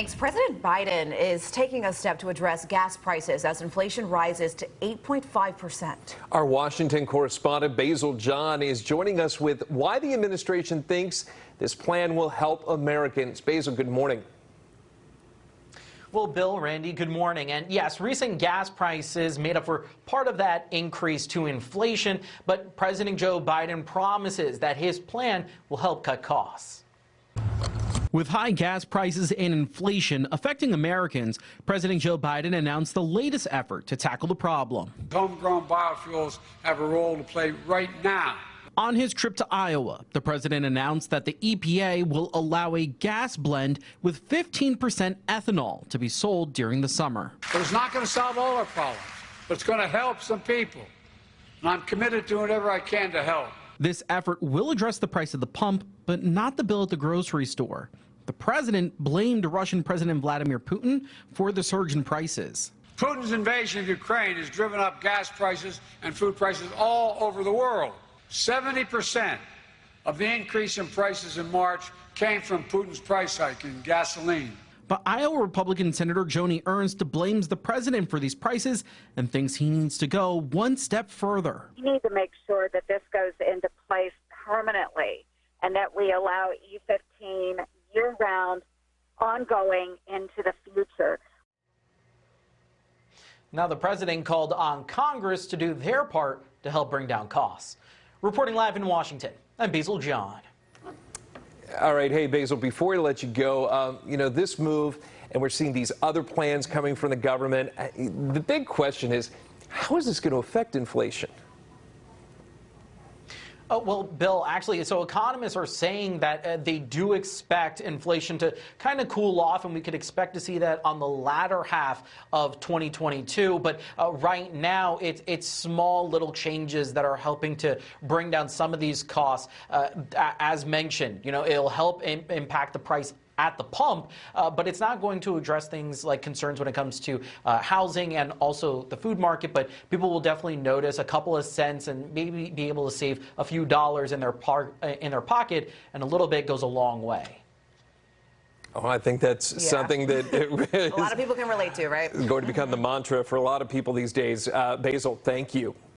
Thanks. President Biden is taking a step to address gas prices as inflation rises to 8.5%. Our Washington correspondent Basil John is joining us with why the administration thinks this plan will help Americans. Basil, good morning. Well, Bill, Randy, good morning. And yes, recent gas prices made up for part of that increase to inflation, but President Joe Biden promises that his plan will help cut costs. With high gas prices and inflation affecting Americans, President Joe Biden announced the latest effort to tackle the problem. Homegrown biofuels have a role to play right now. On his trip to Iowa, the president announced that the EPA will allow a gas blend with 15% ethanol to be sold during the summer. But it's not going to solve all our problems, but it's going to help some people. And I'm committed to doing whatever I can to help. This effort will address the price at the pump, but not the bill at the grocery store. The president blamed Russian President Vladimir Putin for the surge in prices. Putin's invasion of Ukraine has driven up gas prices and food prices all over the world. 70% of the increase in prices in March came from Putin's price hike in gasoline. But Iowa Republican Senator Joni Ernst blames the president for these prices and thinks he needs to go one step further. We need to make sure that this goes into place permanently and that we allow E15 year-round, ongoing into the future. Now, the president called on Congress to do their part to help bring down costs. Reporting live in Washington, I'm Basil John. All right. Hey, Basil, before we let you go, this move, and we're seeing these other plans coming from the government. The big question is, how is this going to affect inflation? Oh, well, Bill, actually, so economists are saying that they do expect inflation to kind of cool off, and we could expect to see that on the latter half of 2022. But right now, it's small little changes that are helping to bring down some of these costs. As mentioned, it'll help impact the price at the pump, but it's not going to address things like concerns when it comes to housing and also the food market. But people will definitely notice a couple of cents and maybe be able to save a few dollars in their pocket, and a little bit goes a long way. Oh, I think that's something that a lot of people can relate to, right? Going to become the mantra for a lot of people these days. Basil, thank you.